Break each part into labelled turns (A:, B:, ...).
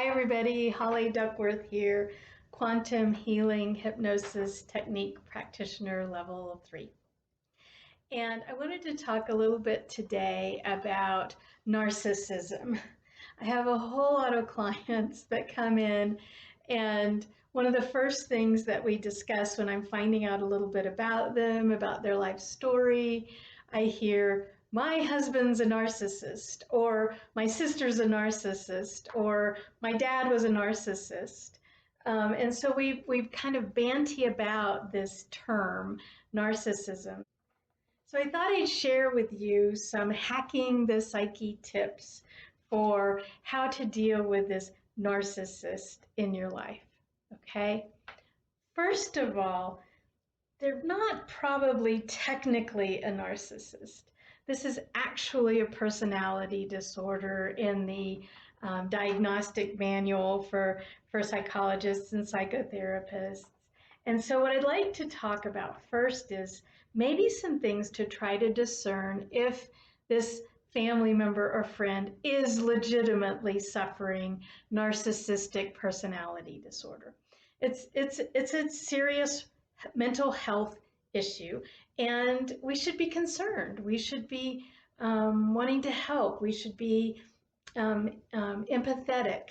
A: Hi, everybody. Holly Duckworth here, quantum healing hypnosis technique practitioner level 3. And I wanted to talk a little bit today about narcissism. I have a whole lot of clients that come in, and one of the first things that we discuss when I'm finding out a little bit about them, about their life story, I hear, my husband's a narcissist, or my sister's a narcissist, or my dad was a narcissist. And so we've kind of banty about this term, narcissism. So I thought I'd share with you some hacking the psyche tips for how to deal with this narcissist in your life. Okay? First of all, they're not probably technically a narcissist. This is actually a personality disorder in the diagnostic manual for psychologists and psychotherapists. And so what I'd like to talk about first is maybe some things to try to discern if this family member or friend is legitimately suffering narcissistic personality disorder. It's a serious mental health issue, and we should be concerned. We should be wanting to help. We should be empathetic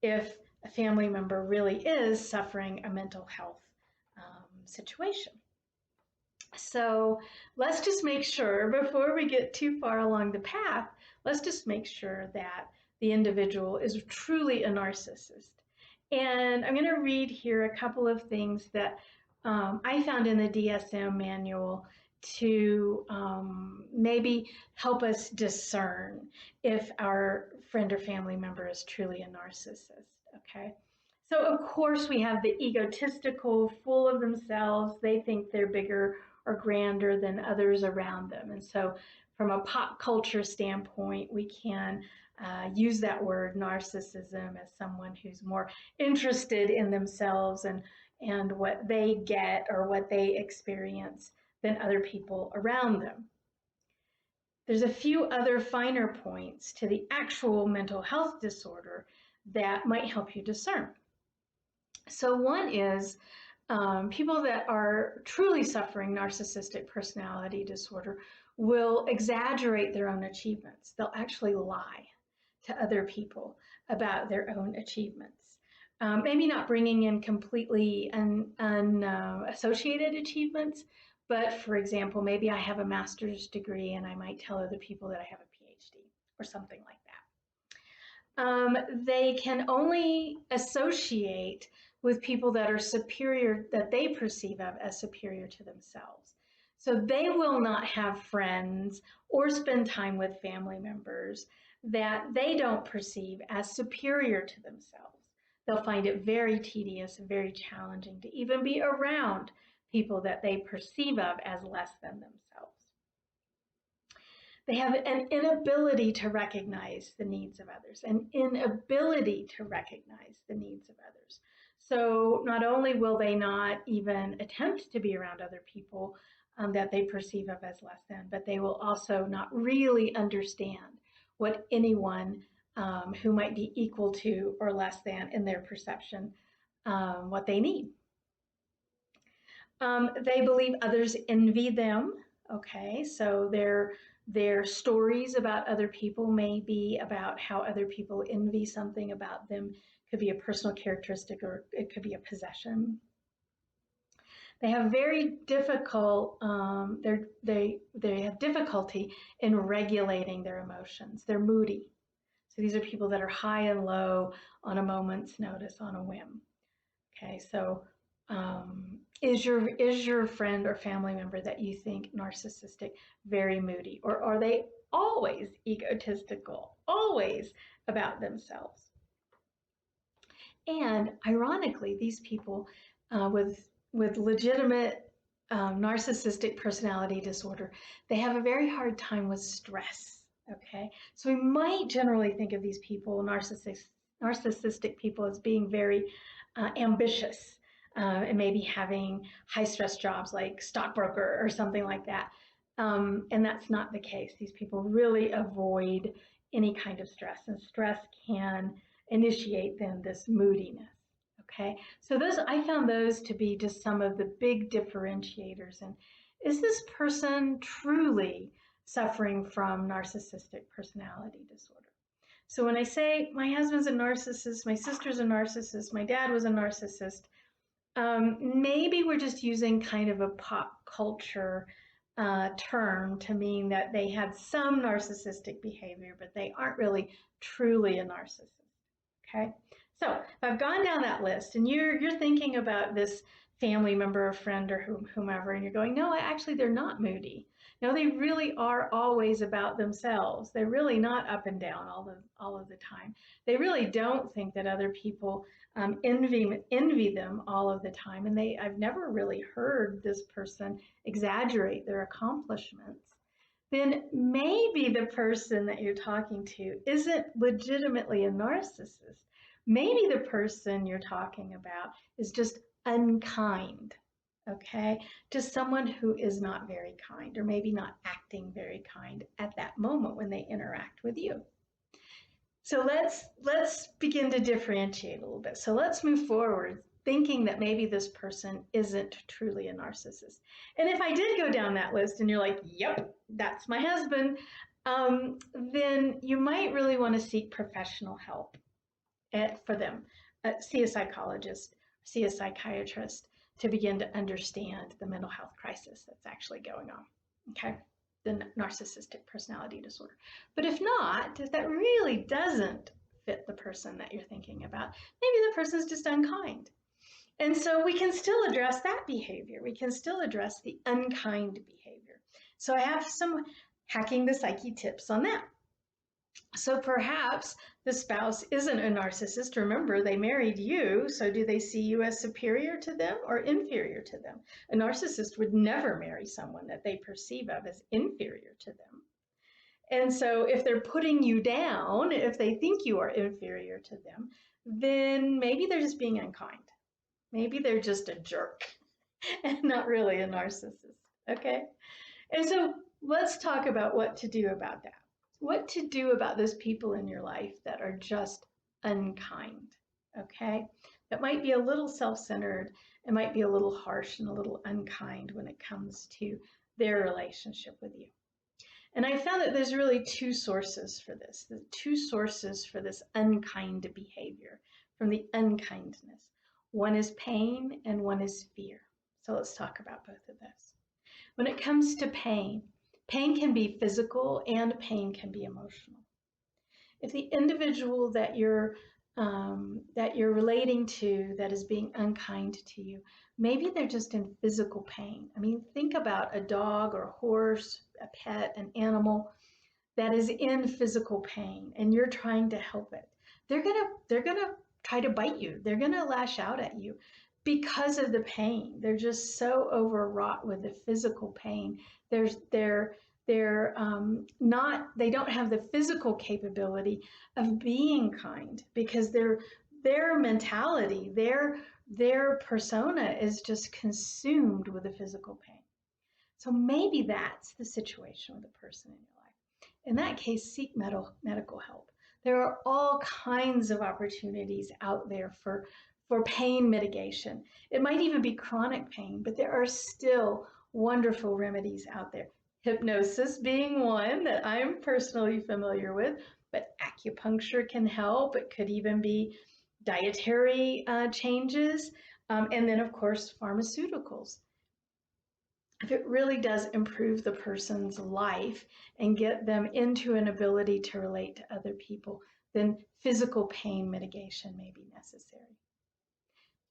A: if a family member really is suffering a mental health situation. So let's just make sure, before we get too far along the path, let's just make sure that the individual is truly a narcissist. And I'm going to read here a couple of things that I found in the DSM manual to maybe help us discern if our friend or family member is truly a narcissist, okay? So of course we have the egotistical, full of themselves. They think they're bigger or grander than others around them. And so from a pop culture standpoint, we can use that word narcissism as someone who's more interested in themselves and what they get or what they experience than other people around them. There's a few other finer points to the actual mental health disorder that might help you discern. So one is people that are truly suffering narcissistic personality disorder will exaggerate their own achievements. They'll actually lie to other people about their own achievements. Maybe not bringing in completely unassociated achievements, but for example, maybe I have a master's degree and I might tell other people that I have a PhD or something like that. They can only associate with people that are superior, that they perceive of as superior to themselves. So they will not have friends or spend time with family members that they don't perceive as superior to themselves. They'll find it very tedious and very challenging to even be around people that they perceive of as less than themselves. They have an inability to recognize the needs of others, an inability to recognize the needs of others. So not only will they not even attempt to be around other people that they perceive of as less than, but they will also not really understand what anyone who might be equal to or less than in their perception, what they need. They believe others envy them. Okay, so their stories about other people may be about how other people envy something about them. It could be a personal characteristic or it could be a possession. They have very difficult, they have difficulty in regulating their emotions. They're moody. So these are people that are high and low on a moment's notice, on a whim. Okay, so is your friend or family member that you think narcissistic very moody, or are they always egotistical, always about themselves? And ironically, these people with legitimate narcissistic personality disorder, they have a very hard time with stress. Okay, so we might generally think of these people, narcissistic people, as being very ambitious and maybe having high stress jobs like stockbroker or something like that. And that's not the case. These people really avoid any kind of stress, and stress can initiate then this moodiness. Okay, so I found those to be just some of the big differentiators. And is this person truly suffering from narcissistic personality disorder? So when I say my husband's a narcissist, my sister's a narcissist, my dad was a narcissist, maybe we're just using kind of a pop culture term to mean that they had some narcissistic behavior, but they aren't really truly a narcissist. Okay, so if I've gone down that list and you're thinking about this family member or friend or whomever, and you're going, no, actually they're not moody. No, they really are always about themselves. They're really not up and down all of the time. They really don't think that other people envy them all of the time. And I've never really heard this person exaggerate their accomplishments. Then maybe the person that you're talking to isn't legitimately a narcissist. Maybe the person you're talking about is just unkind, okay? Just someone who is not very kind, or maybe not acting very kind at that moment when they interact with you. So let's begin to differentiate a little bit. So let's move forward thinking that maybe this person isn't truly a narcissist. And if I did go down that list and you're like, yep, that's my husband, then you might really want to seek professional help for them. See a psychologist, see a psychiatrist to begin to understand the mental health crisis that's actually going on, okay? The narcissistic personality disorder. But if not, if that really doesn't fit the person that you're thinking about, maybe the person's just unkind. And so we can still address that behavior. We can still address the unkind behavior. So I have some hacking the psyche tips on that. So perhaps the spouse isn't a narcissist. Remember, they married you, so do they see you as superior to them or inferior to them? A narcissist would never marry someone that they perceive of as inferior to them. And so if they're putting you down, if they think you are inferior to them, then maybe they're just being unkind. Maybe they're just a jerk and not really a narcissist, okay? And so let's talk about what to do about that. What to do about those people in your life that are just unkind, okay? That might be a little self-centered, it might be a little harsh and a little unkind when it comes to their relationship with you. And I found that there's really two sources for this, the two sources for this unkind behavior, from the unkindness. One is pain and one is fear. So let's talk about both of those. When it comes to pain, pain can be physical and pain can be emotional. If the individual that you're relating to that is being unkind to you, maybe they're just in physical pain. I mean, think about a dog or a horse, a pet, an animal that is in physical pain and you're trying to help it. They're gonna try to bite you. They're gonna lash out at you because of the pain. They're just so overwrought with the physical pain. They don't have the physical capability of being kind because their mentality, their persona is just consumed with the physical pain. So maybe that's the situation with the person in your life. In that case, seek medical help. There are all kinds of opportunities out there for pain mitigation. It might even be chronic pain, but there are still wonderful remedies out there. Hypnosis being one that I'm personally familiar with, but acupuncture can help. It could even be dietary changes, and then of course pharmaceuticals. If it really does improve the person's life and get them into an ability to relate to other people, then physical pain mitigation may be necessary.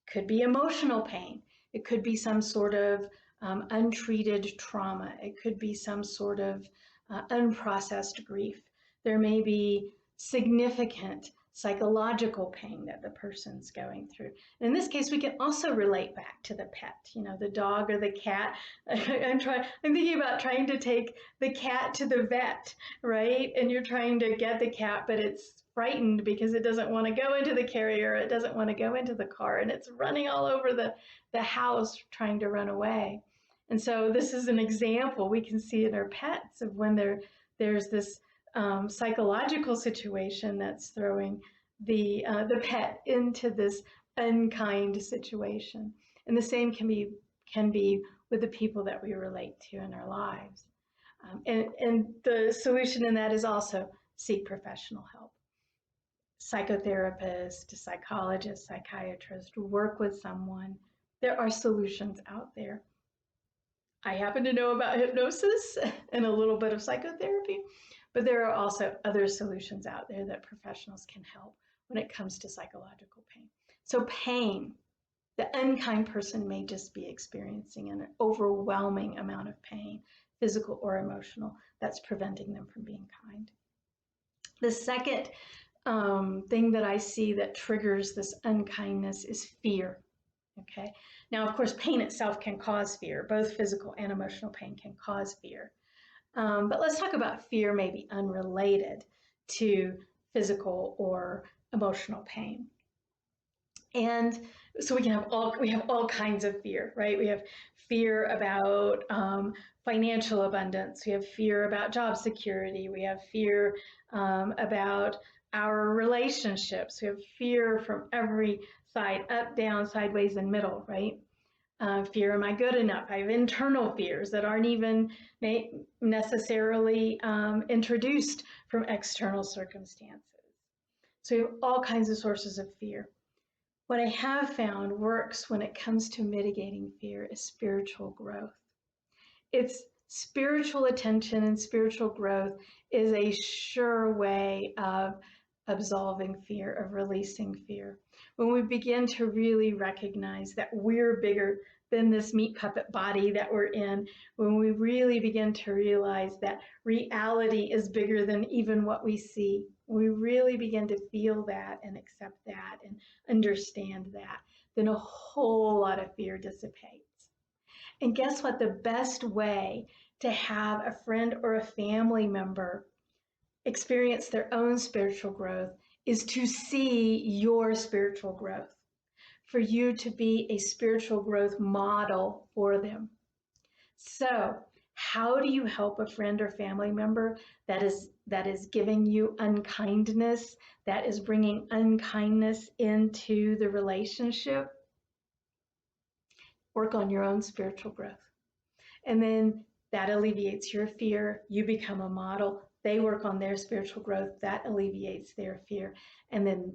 A: It could be emotional pain. It could be some sort of untreated trauma. It could be some sort of unprocessed grief. There may be significant psychological pain that the person's going through. And in this case, we can also relate back to the pet, the dog or the cat. I'm thinking about trying to take the cat to the vet, right? And you're trying to get the cat, but it's frightened because it doesn't want to go into the carrier, it doesn't want to go into the car, and it's running all over the house trying to run away. And so this is an example we can see in our pets of when there's this psychological situation that's throwing the pet into this unkind situation. And the same can be with the people that we relate to in our lives. And the solution in that is also seek professional help. Psychotherapist, psychologist, psychiatrist, work with someone. There are solutions out there. I happen to know about hypnosis and a little bit of psychotherapy, but there are also other solutions out there that professionals can help when it comes to psychological pain. So pain, the unkind person may just be experiencing an overwhelming amount of pain, physical or emotional, that's preventing them from being kind. The second thing that I see that triggers this unkindness is fear. Okay. Now, of course, pain itself can cause fear. Both physical and emotional pain can cause fear. But let's talk about fear maybe unrelated to physical or emotional pain. And so we have all kinds of fear, right? We have fear about financial abundance. We have fear about job security. We have fear about our relationships. We have fear from every side, up, down, sideways, and middle, right? Fear, am I good enough? I have internal fears that aren't even necessarily introduced from external circumstances. So you have all kinds of sources of fear. What I have found works when it comes to mitigating fear is spiritual growth. It's spiritual attention, and spiritual growth is a sure way of absolving fear, of releasing fear. When we begin to really recognize that we're bigger than this meat puppet body that we're in, when we really begin to realize that reality is bigger than even what we see, we really begin to feel that and accept that and understand that, then a whole lot of fear dissipates. And guess what? The best way to have a friend or a family member experience their own spiritual growth is to see your spiritual growth, for you to be a spiritual growth model for them. So how do you help a friend or family member that is giving you unkindness, that is bringing unkindness into the relationship? Work on your own spiritual growth. And then that alleviates your fear. You become a model. They work on their spiritual growth. That alleviates their fear. And then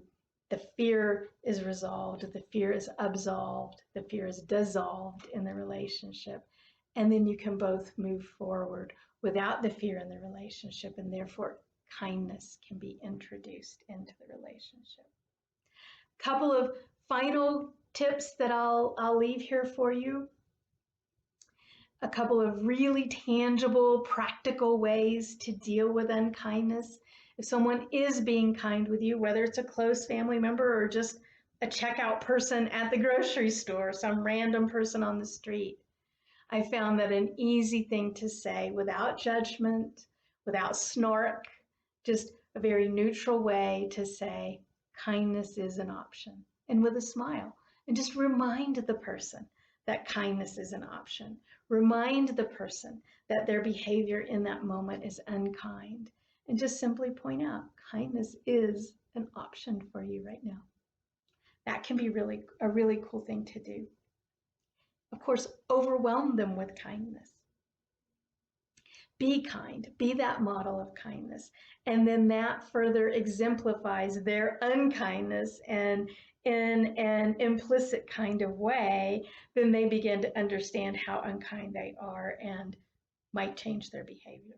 A: the fear is resolved. The fear is absolved. The fear is dissolved in the relationship. And then you can both move forward without the fear in the relationship, and therefore kindness can be introduced into the relationship. Couple of final tips that I'll leave here for you. A couple of really tangible, practical ways to deal with unkindness. If someone is being kind with you, whether it's a close family member or just a checkout person at the grocery store, some random person on the street, I found that an easy thing to say without judgment, without snark, just a very neutral way to say, kindness is an option, and with a smile. And just remind the person that kindness is an option. Remind the person that their behavior in that moment is unkind. And just simply point out, kindness is an option for you right now. That can be a really cool thing to do. Of course, overwhelm them with kindness. Be kind, be that model of kindness. And then that further exemplifies their unkindness, and in an implicit kind of way, then they begin to understand how unkind they are and might change their behavior.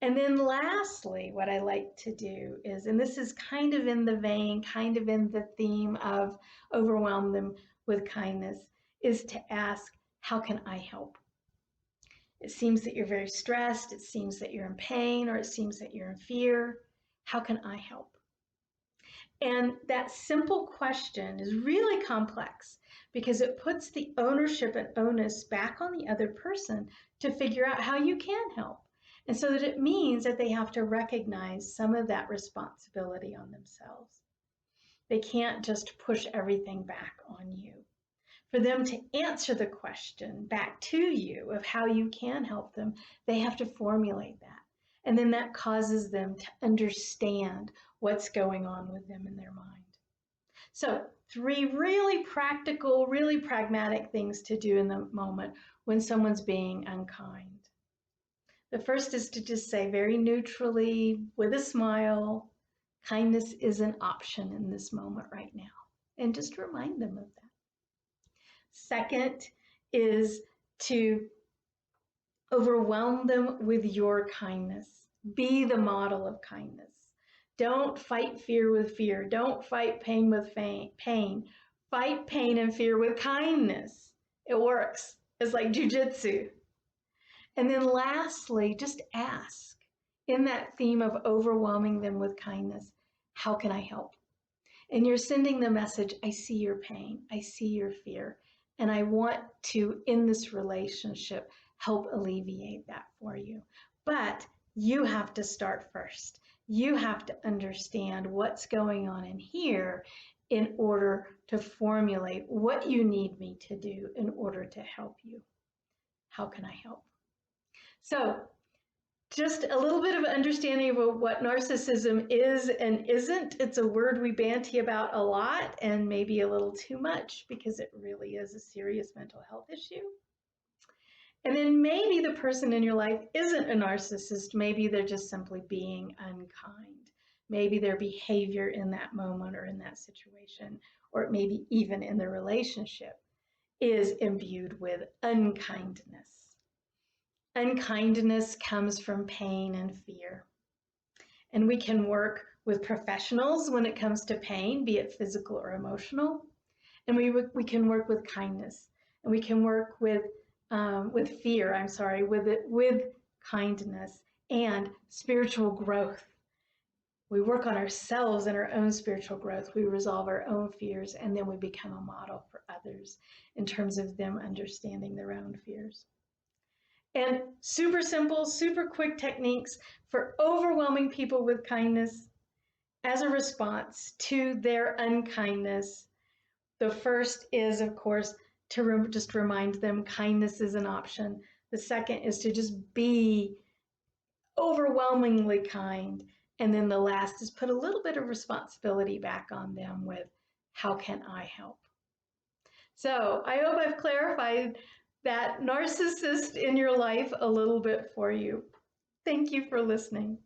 A: And then lastly, what I like to do is, and this is kind of in the vein, kind of in the theme of overwhelm them with kindness, is to ask, how can I help? It seems that you're very stressed, it seems that you're in pain, or it seems that you're in fear. How can I help? And that simple question is really complex because it puts the ownership and onus back on the other person to figure out how you can help. And so that it means that they have to recognize some of that responsibility on themselves. They can't just push everything back on you. For them to answer the question back to you of how you can help them, they have to formulate that. And then that causes them to understand what's going on with them in their mind. So 3 really practical, really pragmatic things to do in the moment when someone's being unkind. The first is to just say very neutrally, with a smile, kindness is an option in this moment right now. And just remind them of that. Second is to overwhelm them with your kindness. Be the model of kindness. Don't fight fear with fear. Don't fight pain with pain. Fight pain and fear with kindness. It works. It's like jujitsu. And then lastly, just ask, in that theme of overwhelming them with kindness, how can I help? And you're sending the message, I see your pain, I see your fear, and I want to, in this relationship, help alleviate that for you. But you have to start first. You have to understand what's going on in here in order to formulate what you need me to do in order to help you. How can I help? So just a little bit of understanding of what narcissism is and isn't. It's a word we banty about a lot, and maybe a little too much, because it really is a serious mental health issue. And then maybe the person in your life isn't a narcissist. Maybe they're just simply being unkind. Maybe their behavior in that moment or in that situation, or maybe even in the relationship, is imbued with unkindness. Unkindness comes from pain and fear. And we can work with professionals when it comes to pain, be it physical or emotional. And we can work with kindness. And we can work with fear, with kindness and spiritual growth. We work on ourselves and our own spiritual growth. We resolve our own fears, and then we become a model for others in terms of them understanding their own fears. And super simple, super quick techniques for overwhelming people with kindness as a response to their unkindness. The first is, of course, to just remind them kindness is an option. The second is to just be overwhelmingly kind. And then the last is put a little bit of responsibility back on them with, how can I help? So I hope I've clarified that narcissist in your life a little bit for you. Thank you for listening.